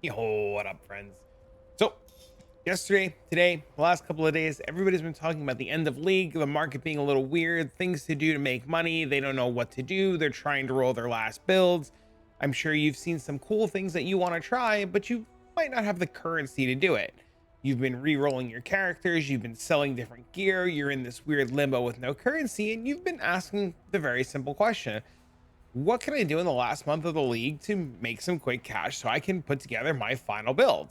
Yo, what up, friends? So, yesterday, today, the last couple of days, everybody's been talking about the end of league, the market being a little weird, things to do to make money. They don't know what to do. They're trying to roll their last builds. I'm sure you've seen some cool things that you want to try, but you might not have the currency to do it. You've been re-rolling your characters, you've been selling different gear, you're in this weird limbo with no currency, and you've been asking the very simple question: what can I do in the last month of the league to make some quick cash so I can put together my final build?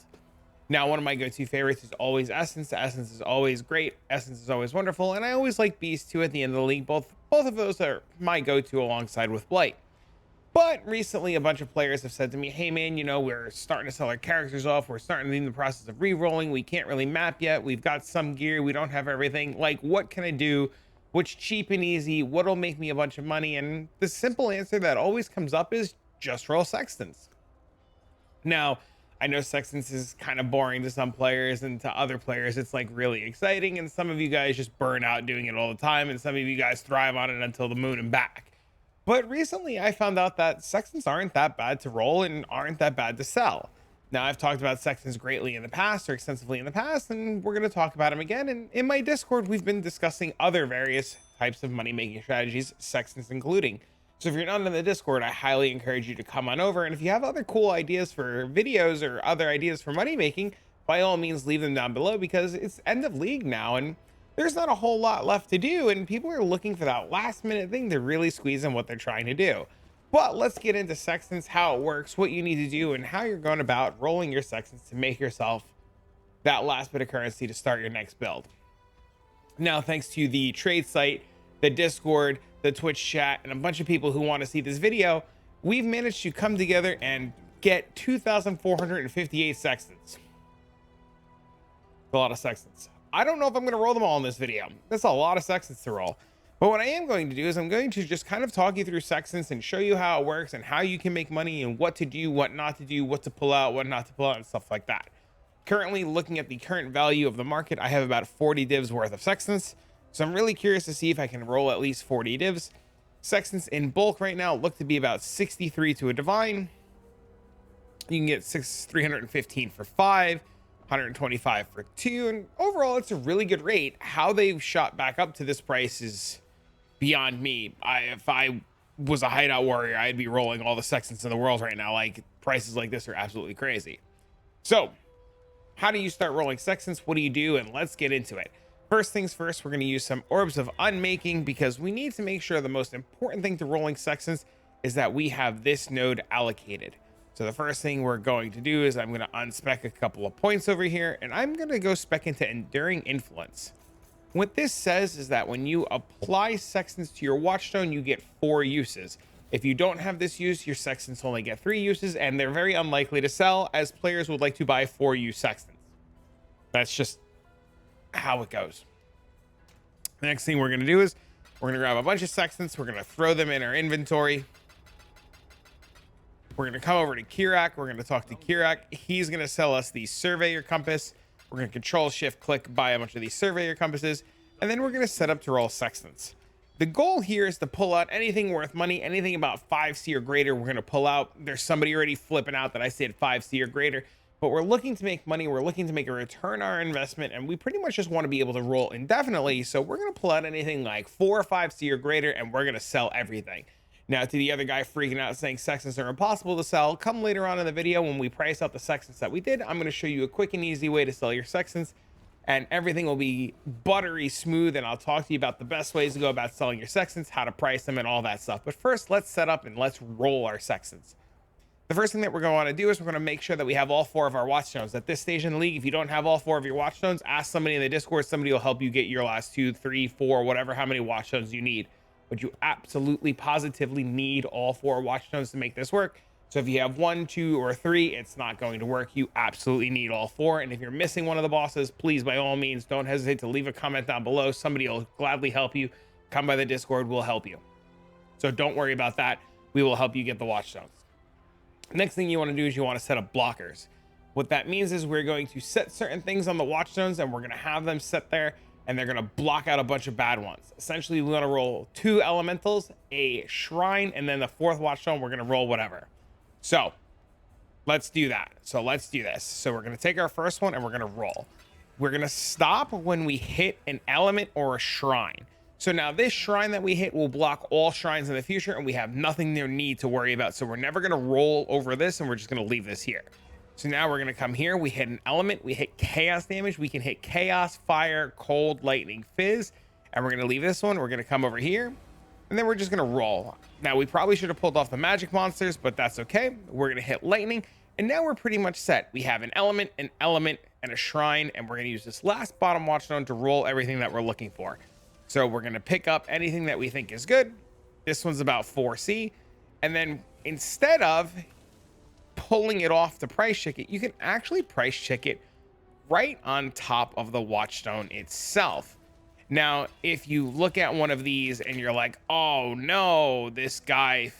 Now, one of my go-to favorites is always Essence. Essence is always great. Essence is always wonderful. And I always like Beast too at the end of the league. Both of those are my go-to alongside with Blight. But recently, a bunch of players have said to me, hey man, we're starting to sell our characters off. We're starting in the process of re-rolling. We can't really map yet. We've got some gear. We don't have everything. Like, what can I do? What's cheap and easy? What'll make me a bunch of money? And the simple answer that always comes up is just roll Sextants. Now, I know Sextants is kind of boring to some players, and to other players, it's like really exciting. And some of you guys just burn out doing it all the time, and some of you guys thrive on it until the moon and back. But recently, I found out that Sextants aren't that bad to roll and aren't that bad to sell. Now, I've talked about Sextants greatly in the past, or extensively in the past, and we're going to talk about them again. And in my Discord, we've been discussing other various types of money-making strategies, Sextants including. So if you're not in the Discord, I highly encourage you to come on over. And if you have other cool ideas for videos or other ideas for money-making, by all means, leave them down below, because it's end of league now, and there's not a whole lot left to do, and people are looking for that last-minute thing to really squeeze in what they're trying to do. But let's get into Sextants, how it works, what you need to do, and how you're going about rolling your Sextants to make yourself that last bit of currency to start your next build. Now, thanks to the trade site, the Discord, the Twitch chat, and a bunch of people who want to see this video, we've managed to come together and get 2,458 Sextants. A lot of Sextants. I don't know if I'm going to roll them all in this video. That's a lot of Sextants to roll. But what I am going to do is I'm going to just kind of talk you through Sextants and show you how it works and how you can make money and what to do, what not to do, what to pull out, what not to pull out, and stuff like that. Currently, looking at the current value of the market, I have about 40 divs worth of Sextants. So I'm really curious to see if I can roll at least 40 divs. Sextants in bulk right now look to be about 63 to a divine. You can get 315 for 5. 125 for 2, and overall it's a really good rate. How they've shot back up to this price is beyond me. If I was a hideout warrior, I'd be rolling all the Sextants in the world right now. Like, prices like this are absolutely crazy. So how do you start rolling Sextants? What do you do? And let's get into it. First things first, we're going to use some orbs of unmaking, because we need to make sure the most important thing to rolling Sextants is that we have this node allocated. So the first thing we're going to do is I'm going to unspec a couple of points over here, and I'm going to go spec into Enduring Influence. What this says is that when you apply Sextants to your Watchstone, you get 4 uses. If you don't have this use, your Sextants only get 3 uses, and they're very unlikely to sell, as players would like to buy 4-use Sextants. That's just how it goes. The next thing we're going to do is we're going to grab a bunch of Sextants. We're going to throw them in our inventory. We're going to come over to Kirak. We're going to talk to Kirak. He's going to sell us the Surveyor Compass. We're going to Control-Shift-Click buy a bunch of these Surveyor Compasses. And then we're going to set up to roll Sextants. The goal here is to pull out anything worth money, anything about 5C or greater we're going to pull out. There's somebody already flipping out that I said 5C or greater. But we're looking to make money. We're looking to make a return on our investment. And we pretty much just want to be able to roll indefinitely. So we're going to pull out anything like 4 or 5C or greater, and we're going to sell everything. Now, to the other guy freaking out saying Sextants are impossible to sell, come later on in the video when we price out the Sextants that we did. I'm going to show you a quick and easy way to sell your Sextants, and everything will be buttery smooth, and I'll talk to you about the best ways to go about selling your Sextants, how to price them, and all that stuff. But first, let's set up and let's roll our Sextants. The first thing that we're going to want to do is we're going to make sure that we have all 4 of our Watchstones. At this stage in the league, if you don't have all 4 of your Watchstones, ask somebody in the Discord. Somebody will help you get your last 2, 3, 4, whatever, how many Watchstones you need. But you absolutely positively need all 4 Watchstones to make this work. So if you have 1, 2, or 3, it's not going to work. You absolutely need all 4. And if you're missing one of the bosses, please, by all means, don't hesitate to leave a comment down below. Somebody will gladly help you. Come by the Discord, we'll help you. So don't worry about that. We will help you get the Watchstones. Next thing you want to do is you want to set up blockers. What that means is we're going to set certain things on the Watchstones, and we're going to have them set there, and they're going to block out a bunch of bad ones. Essentially, we want to roll 2 elementals, a shrine, and then the 4th Watchstone, we're going to roll whatever. So let's do that. So let's do this. So we're going to take our first one and we're going to roll. We're going to stop when we hit an element or a shrine. So now this shrine that we hit will block all shrines in the future, and we have nothing there need to worry about. So we're never going to roll over this, and we're just going to leave this here. So now we're going to come here. We hit an element. We hit chaos damage. We can hit chaos, fire, cold, lightning, fizz. And we're going to leave this one. We're going to come over here, and then we're just going to roll. Now, we probably should have pulled off the magic monsters, but that's okay. We're going to hit lightning, and now we're pretty much set. We have an element, and a shrine, and we're going to use this last bottom watchstone to roll everything that we're looking for. So we're going to pick up anything that we think is good. This one's about 4C. And then instead of pulling it off to price check it, you can actually price check it right on top of the watchstone itself. Now, if you look at one of these and you're like, oh no, this guy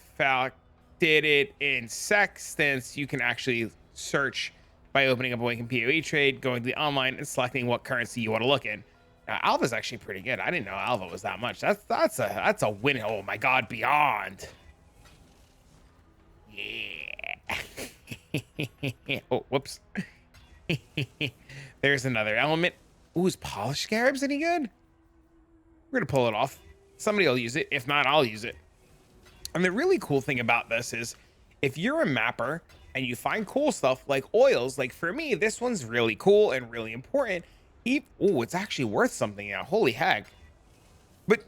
did it in Sextants, you can actually search by opening up Awaken POE trade, going to the online, and selecting what currency you want to look in. Now, Alva's actually pretty good. I didn't know Alva was that much. That's a win. Oh my god, beyond. Yeah. Oh, whoops. There's another element. Ooh, is polished scarabs any good? We're gonna pull it off. Somebody will use it. If not, I'll use it. And the really cool thing about this is, if you're a mapper and you find cool stuff like oils, like for me, this one's really cool and really important. Oh, it's actually worth something now. Holy heck. But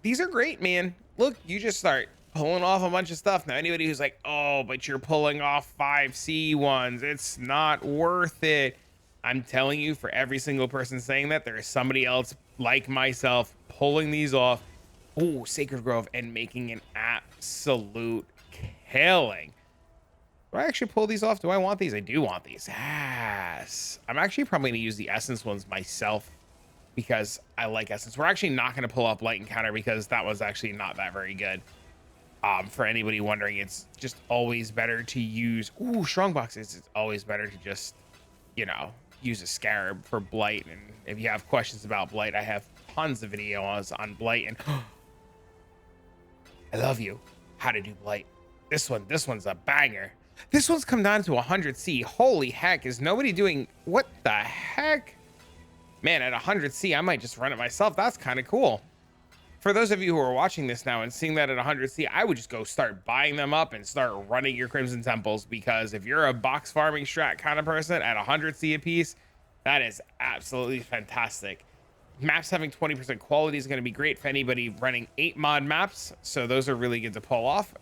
these are great, man. Look, you just start pulling off a bunch of stuff. Now, anybody who's like, oh, but you're pulling off 5C ones, it's not worth it. I'm telling you, for every single person saying that, there is somebody else like myself pulling these off. Oh, Sacred Grove, and making an absolute killing. Do I actually pull these off? Do I want these? I do want these. Yes. I'm actually probably going to use the Essence ones myself because I like Essence. We're actually not going to pull up Light Encounter because that was actually not that very good. For anybody wondering, it's just always better to use... Ooh, Strong Boxes. It's always better to just, you know, use a Scarab for Blight. And if you have questions about Blight, I have tons of videos on Blight. And I love you. How to do Blight. This one's a banger. This one's come down to 100C. Holy heck, is nobody doing... What the heck? Man, at 100C, I might just run it myself. That's kind of cool. For those of you who are watching this now and seeing that at 100C, I would just go start buying them up and start running your Crimson Temples, because if you're a box farming strat kind of person at 100C a piece, that is absolutely fantastic. Maps having 20% quality is going to be great for anybody running 8 mod maps, so those are really good to pull off.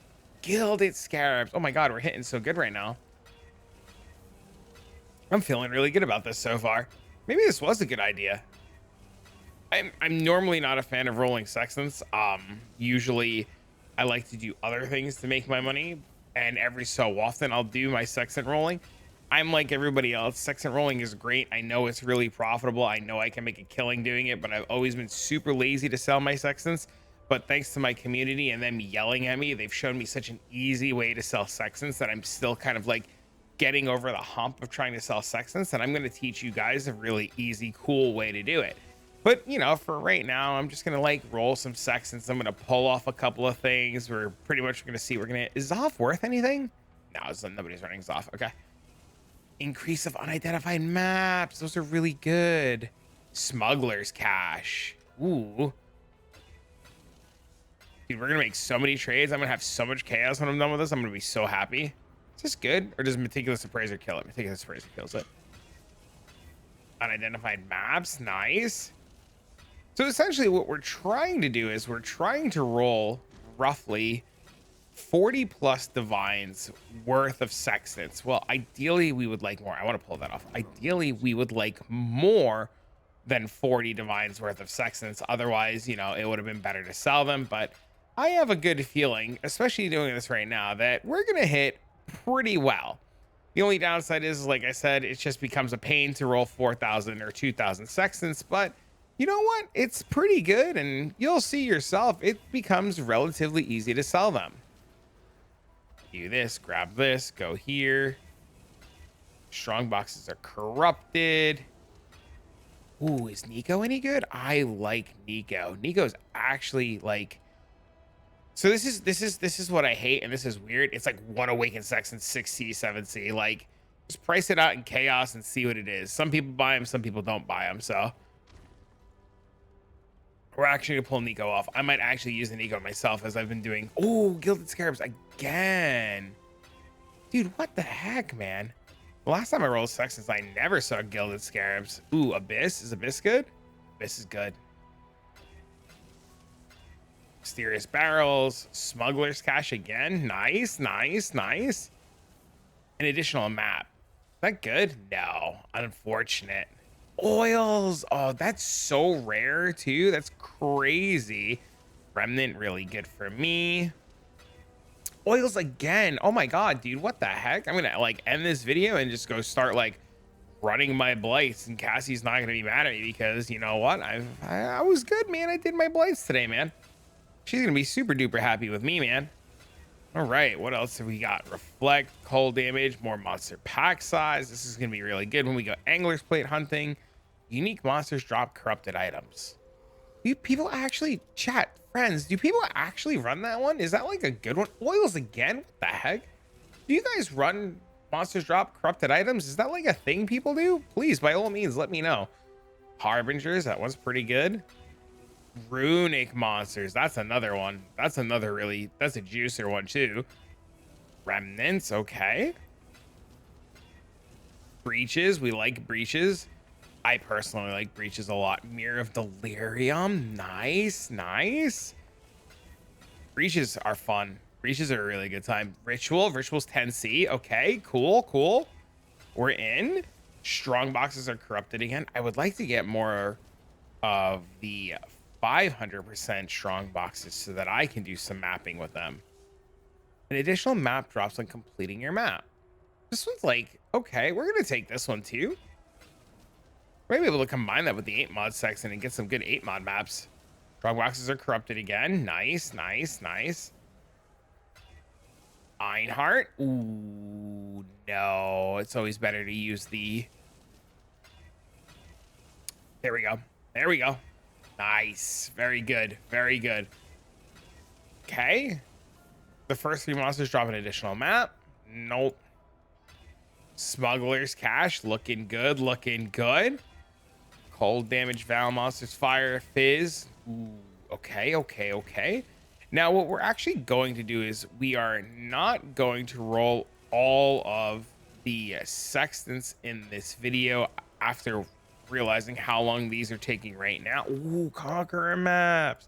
Gilded Scarabs. Oh my god, we're hitting so good right now. I'm feeling really good about this so far. Maybe this was a good idea. I'm normally not a fan of rolling Sextants. Usually I like to do other things to make my money, and every so often I'll do my Sextant rolling. I'm like everybody else. Sextant rolling is great. I know it's really profitable. I know I can make a killing doing it, but I've always been super lazy to sell my Sextants. But thanks to my community and them yelling at me, they've shown me such an easy way to sell Sextants that I'm still kind of like getting over the hump of trying to sell Sextants. And I'm going to teach you guys a really easy, cool way to do it. But, you know, for right now, I'm just going to like roll some Sextants. I'm going to pull off a couple of things. We're pretty much going to see. Is Zoff worth anything? No, nobody's running Zoff. Okay. Increase of unidentified maps. Those are really good. Smuggler's Cache. Ooh. Dude, we're going to make so many trades. I'm going to have so much chaos when I'm done with this. I'm going to be so happy. Is this good? Or does Meticulous Appraiser kill it? Meticulous Appraiser kills it. Unidentified maps. Nice. So essentially what we're trying to do is we're trying to roll roughly 40 plus divines worth of Sextants. Well, ideally we would like more. I want to pull that off. Ideally we would like more than 40 divines worth of Sextants. Otherwise, you know, it would have been better to sell them. But I have a good feeling, especially doing this right now, that we're going to hit pretty well. The only downside is, like I said, it just becomes a pain to roll 4,000 or 2,000 Sextants. But you know what? It's pretty good, and you'll see yourself. It becomes relatively easy to sell them. Do this, grab this, go here. Strong boxes are corrupted. Ooh, is Nico any good? I like Nico. Nico's actually like So this is what I hate, and this is weird. It's like one awakened Sextant 6C, 7C. Like, just price it out in chaos and see what it is. Some people buy them, some people don't buy them. So we're actually gonna pull Nico off. I might actually use the Nico myself, as I've been doing. Oh, Gilded Scarabs again. Dude, what the heck, man? The last time I rolled Sextants, I never saw Gilded Scarabs. Ooh, Abyss. Is Abyss good? Abyss is good. Mysterious Barrels. Smuggler's Cache again. Nice, nice, nice. An additional map. Is that good? No. Unfortunate. Oils. Oh, that's so rare, too. That's crazy. Remnant, really good for me. Oils again. Oh my god, dude, what the heck? I'm gonna like end this video and just go start like running my blights, and Cassie's not gonna be mad at me because you know what, I was good, man. I did my blights today, man. She's gonna be super duper happy with me, man. All right, what else have we got? Reflect, cold damage, more monster pack size. This is gonna be really good when we go angler's plate hunting. Unique monsters drop corrupted items. Do people actually, chat, friends, do people actually run that one? Is that like a good one? Oils again? What the heck? Do you guys run monsters drop corrupted items? Is that like a thing people do? Please, by all means, let me know. Harbingers, that one's pretty good. Runic monsters, that's another one. That's another really, that's a juicer one too. Remnants, okay. Breaches, we like breaches. I personally like breaches a lot. Mirror of Delirium. Nice, nice. Breaches are fun. Breaches are a really good time. Ritual's 10C. Okay, cool, cool. We're in. Strong boxes are corrupted again. I would like to get more of the 500% strong boxes so that I can do some mapping with them. An additional map drops on completing your map. This one's like, okay, we're going to take this one too. Maybe able to combine that with the 8 mod section and get some good 8 mod maps. Strong boxes are corrupted again. Nice, nice, nice. Einhart. Ooh, no. It's always better to use the... There we go. There we go. Nice. Very good. Very good. Okay. The first 3 monsters drop an additional map. Nope. Smuggler's Cache. Looking good. Looking good. Cold damage, Val monsters, fire, fizz. Ooh, okay, okay, okay. Now, what we're actually going to do is we are not going to roll all of the sextants in this video after realizing how long these are taking right now. Ooh, Conqueror maps.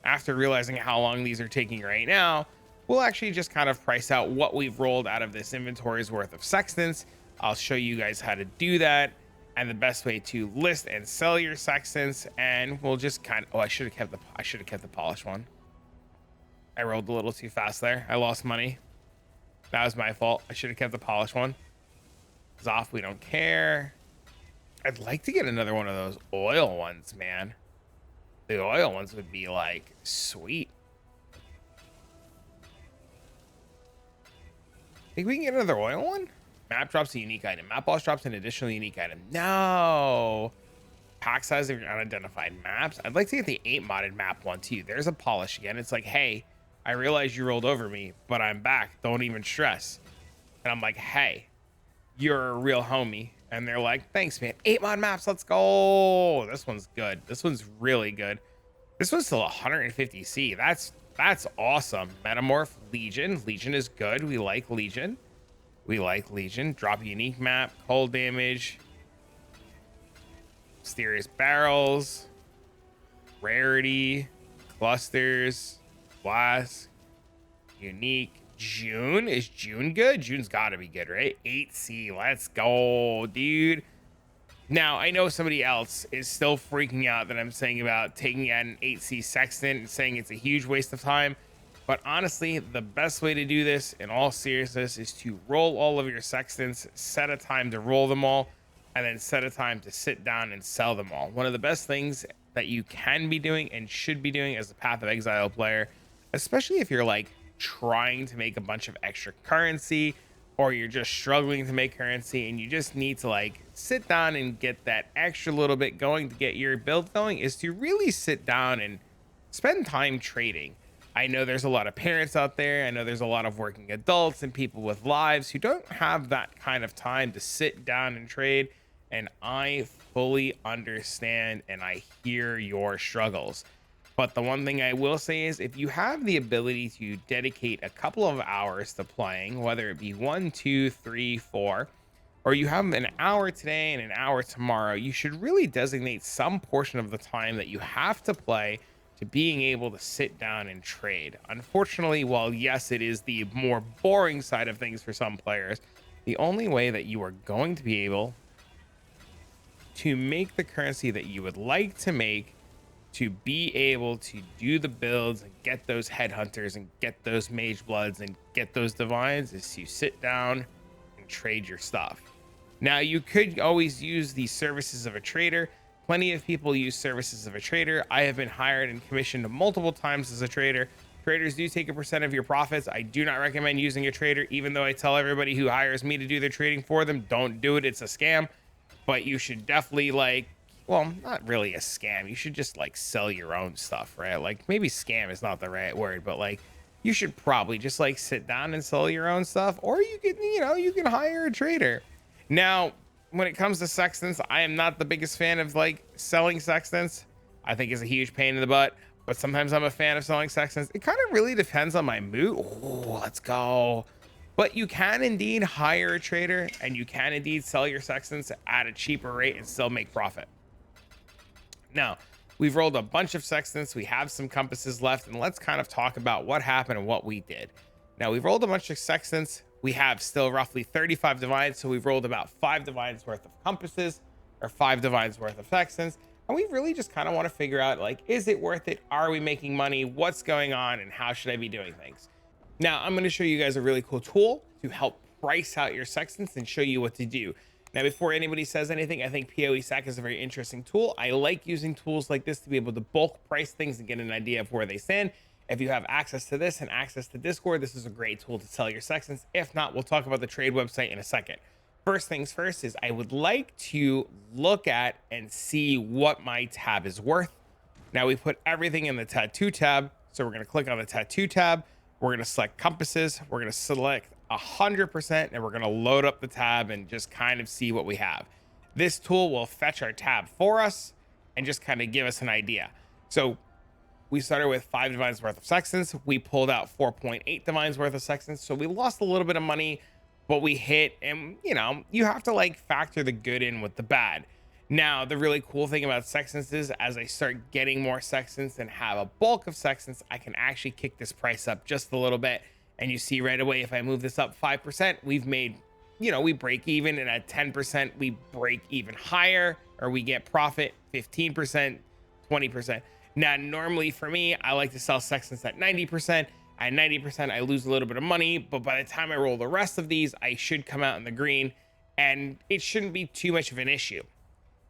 After realizing how long these are taking right now, we'll actually just kind of price out what we've rolled out of this inventory's worth of sextants. I'll show you guys how to do that and the best way to list and sell your sextants, and we'll just kind of, oh, I should have kept the polished one. I rolled a little too fast there. I lost money. That was my fault. I should have kept the polished one. Zoff, we don't care. I'd like to get another one of those oil ones, man. The oil ones would be like sweet. Think we can get another oil one? Map drops a unique item. Map boss drops an additional unique item. No. Pack size of your unidentified maps. I'd like to get the 8 modded map one too. There's a polish again. It's like, hey, I realize you rolled over me, but I'm back. Don't even stress. And I'm like, hey, you're a real homie. And they're like, thanks, man. 8 mod maps. Let's go. This one's good. This one's really good. This one's still 150C. That's awesome. Metamorph Legion. Legion is good. We like Legion. We like Legion. Drop a unique map. Cold damage. Mysterious barrels. Rarity. Clusters. Blast. Unique. June. Is June good? June's got to be good, right? 8C. Let's go, dude. Now, I know somebody else is still freaking out that I'm saying about taking an 8C sextant and saying it's a huge waste of time. But honestly, the best way to do this in all seriousness is to roll all of your sextants, set a time to roll them all, and then set a time to sit down and sell them all. One of the best things that you can be doing and should be doing as a Path of Exile player, especially if you're like trying to make a bunch of extra currency, or you're just struggling to make currency and you just need to like sit down and get that extra little bit going to get your build going, is to really sit down and spend time trading. I know there's a lot of parents out there. I know there's a lot of working adults and people with lives who don't have that kind of time to sit down and trade. And I fully understand and I hear your struggles. But the one thing I will say is if you have the ability to dedicate a couple of hours to playing, whether it be 1, 2, 3, 4, or you have an hour today and an hour tomorrow, you should really designate some portion of the time that you have to play to being able to sit down and trade. Unfortunately, while yes, it is the more boring side of things for some players, the only way that you are going to be able to make the currency that you would like to make, to be able to do the builds and get those headhunters and get those mage bloods and get those divines, is to sit down and trade your stuff. Now, you could always use the services of a trader. Plenty of people use services of a trader. I have been hired and commissioned multiple times as a trader. Traders do take a percent of your profits. I do not recommend using a trader, even though I tell everybody who hires me to do their trading for them, don't do it. It's a scam. But you should definitely, like, well, not really a scam. You should just like sell your own stuff, right? Like, maybe scam is not the right word, but like you should probably just like sit down and sell your own stuff, or you can, you can hire a trader. Now, when it comes to sextants, I am not the biggest fan of like selling sextants. I think it's a huge pain in the butt, but sometimes I'm a fan of selling sextants. It kind of really depends on my mood. Oh, let's go. But you can indeed hire a trader and you can indeed sell your sextants at a cheaper rate and still make profit. Now, we've rolled a bunch of sextants. We have some compasses left, and let's kind of talk about what happened and what we did. Now, we've rolled a bunch of sextants. We have still roughly 35 divines, so we've rolled about 5 divines worth of compasses or 5 divines worth of sextants. And we really just kind of want to figure out, like, is it worth it? Are we making money? What's going on? And how should I be doing things? Now, I'm going to show you guys a really cool tool to help price out your sextants and show you what to do. Now, before anybody says anything, I think Poestack is a very interesting tool. I like using tools like this to be able to bulk price things and get an idea of where they stand. If you have access to this and access to Discord, this is a great tool to sell your sextants. If not, we'll talk about the trade website in a second. First things first is I would like to look at and see what my tab is worth. Now, we put everything in the tattoo tab. So we're going to click on the tattoo tab. We're going to select compasses. We're going to select 100%, and we're going to load up the tab and just kind of see what we have. This tool will fetch our tab for us and just kind of give us an idea. So we started with 5 divines worth of sextants. We pulled out 4.8 divines worth of sextants. So we lost a little bit of money, but we hit, and you have to like factor the good in with the bad. Now, the really cool thing about sextants is as I start getting more sextants and have a bulk of sextants, I can actually kick this price up just a little bit. And you see right away, if I move this up 5%, we've made, we break even, and at 10%, we break even higher, or we get profit 15%, 20%. Now, normally for me, I like to sell sextants at 90%. At 90%, I lose a little bit of money, but by the time I roll the rest of these, I should come out in the green, and it shouldn't be too much of an issue.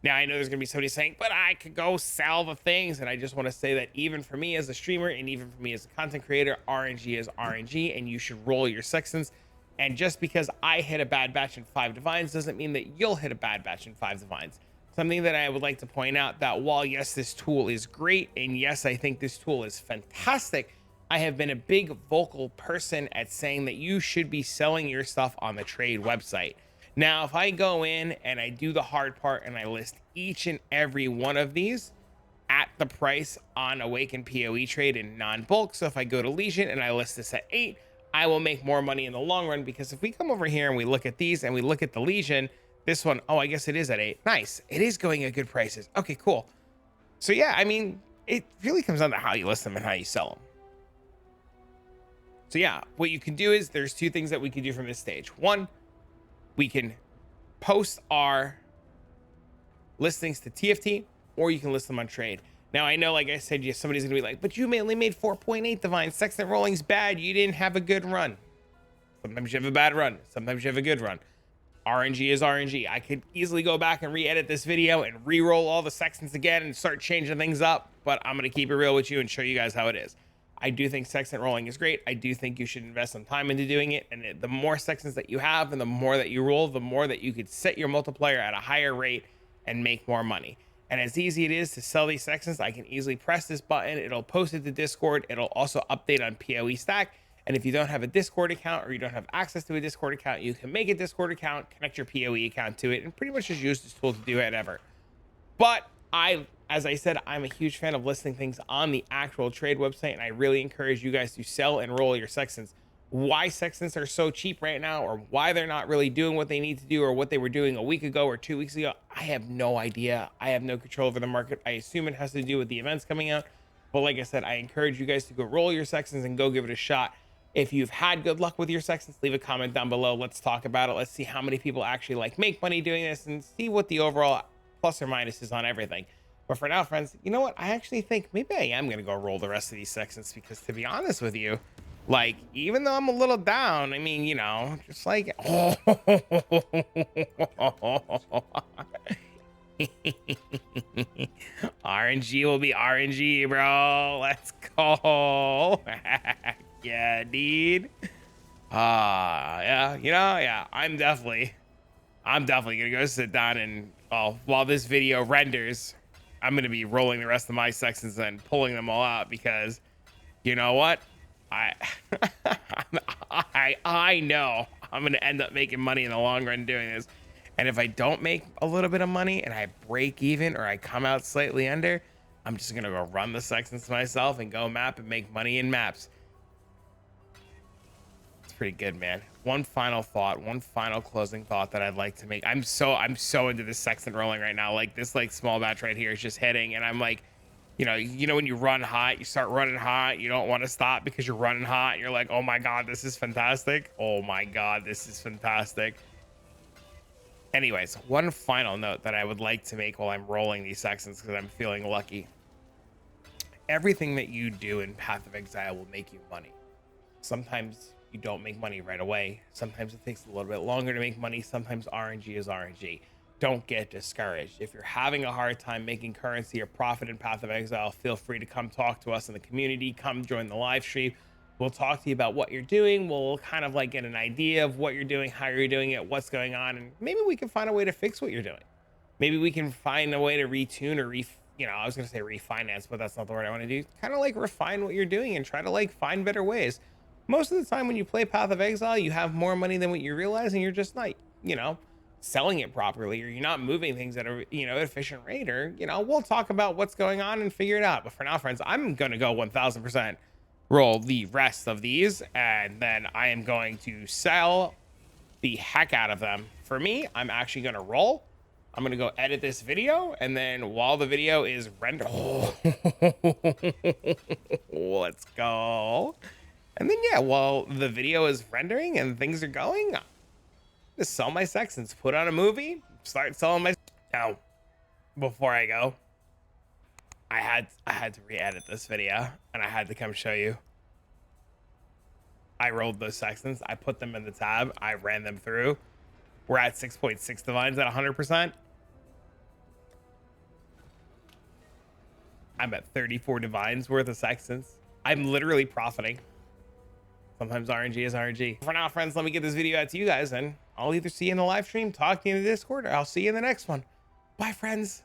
Now, I know there's going to be somebody saying, but I could go sell the things. And I just want to say that even for me as a streamer and even for me as a content creator, RNG is RNG, and you should roll your sextants. And just because I hit a bad batch in 5 divines doesn't mean that you'll hit a bad batch in 5 divines. Something that I would like to point out, that while yes, this tool is great, and yes, I think this tool is fantastic, I have been a big vocal person at saying that you should be selling your stuff on the trade website. Now, if I go in and I do the hard part and I list each and every one of these at the price on Awaken POE trade in non-bulk, so if I go to Legion and I list this at 8, I will make more money in the long run, because if we come over here and we look at these and we look at the Legion, this one, oh, I guess it is at 8. Nice. It is going at good prices. Okay, cool. So yeah, I mean, it really comes down to how you list them and how you sell them. So yeah, what you can do is there's 2 things that we can do from this stage. One, we can post our listings to TFT, or you can list them on trade. Now, I know, like I said, somebody's gonna be like, but you only made 4.8 divines. Sextant rolling's bad. You didn't have a good run. Sometimes you have a bad run. Sometimes you have a good run. RNG is RNG. I could easily go back and re-edit this video and re-roll all the sextants again and start changing things up, but I'm gonna keep it real with you and show you guys how it is. I do think sextant rolling is great. I do think you should invest some time into doing it. And the more sextants that you have and the more that you roll, the more that you could set your multiplier at a higher rate and make more money. And as easy it is to sell these sextants, I can easily press this button. It'll post it to Discord. It'll also update on Poestack. And if you don't have a Discord account or you don't have access to a Discord account, you can make a Discord account, connect your POE account to it, and pretty much just use this tool to do whatever. But as I said, I'm a huge fan of listing things on the actual trade website, and I really encourage you guys to sell and roll your sextants. Why sextants are so cheap right now, or why they're not really doing what they need to do, or what they were doing a week ago or 2 weeks ago, I have no idea. I have no control over the market. I assume it has to do with the events coming out. But like I said, I encourage you guys to go roll your sextants and go give it a shot. If you've had good luck with your sextants, leave a comment down below. Let's talk about it. Let's see how many people actually like make money doing this and see what the overall plus or minus is on everything. But for now, friends, you know what? I actually think maybe I am going to go roll the rest of these sextants, because to be honest with you, like, even though I'm a little down, I mean, you know, just like, RNG will be RNG, bro. Let's go. Yeah, dude. Yeah, you know, yeah, I'm definitely gonna go sit down and, while this video renders, I'm gonna be rolling the rest of my sextants and pulling them all out, because you know what, I know I'm gonna end up making money in the long run doing this. And if I don't make a little bit of money and I break even or I come out slightly under, I'm just gonna go run the sextants myself and go map and make money in maps. It's pretty good, man. One final thought, one final closing thought that I'd like to make. I'm so into this sextant rolling right now. Like, this like small batch right here is just hitting, and I'm like, you know when you run hot, you start running hot, you don't want to stop because you're running hot. You're like, oh my god, this is fantastic. Oh my god, this is fantastic. Anyways, one final note that I would like to make while I'm rolling these sextants, because I'm feeling lucky. Everything that you do in Path of Exile will make you money. Sometimes you don't make money right away. Sometimes it takes a little bit longer to make money. Sometimes RNG is RNG. Don't get discouraged. If you're having a hard time making currency or profit in Path of Exile, feel free to come talk to us in the community. Come join the live stream. We'll talk to you about what you're doing. We'll kind of like get an idea of what you're doing, how you're doing it, what's going on, and maybe we can find a way to fix what you're doing. Maybe we can find a way to retune or I was gonna say refinance, but that's not the word I want to do. Kind of like refine what you're doing and try to like find better ways. Most of the time when you play Path of Exile, you have more money than what you realize, and you're just like, selling it properly, or you're not moving things at a efficient rate, or we'll talk about what's going on and figure it out. But for now, friends, I'm gonna go 1000% roll the rest of these, and then I am going to sell the heck out of them. For me, I'm actually gonna roll. I'm gonna go edit this video, and then while the video is rendered, let's go. And then yeah, while the video is rendering and things are going, just sell my sextants, put on a movie, start selling my. Now, before I go, I had to re-edit this video, and I had to come show you. I rolled those sextants, I put them in the tab, I ran them through. We're at 6.6 divines at 100%. I'm at 34 divines worth of sextants. I'm literally profiting. Sometimes RNG is RNG. For now, friends, let me get this video out to you guys, and I'll either see you in the live stream, talk to you in the Discord, or I'll see you in the next one. Bye, friends.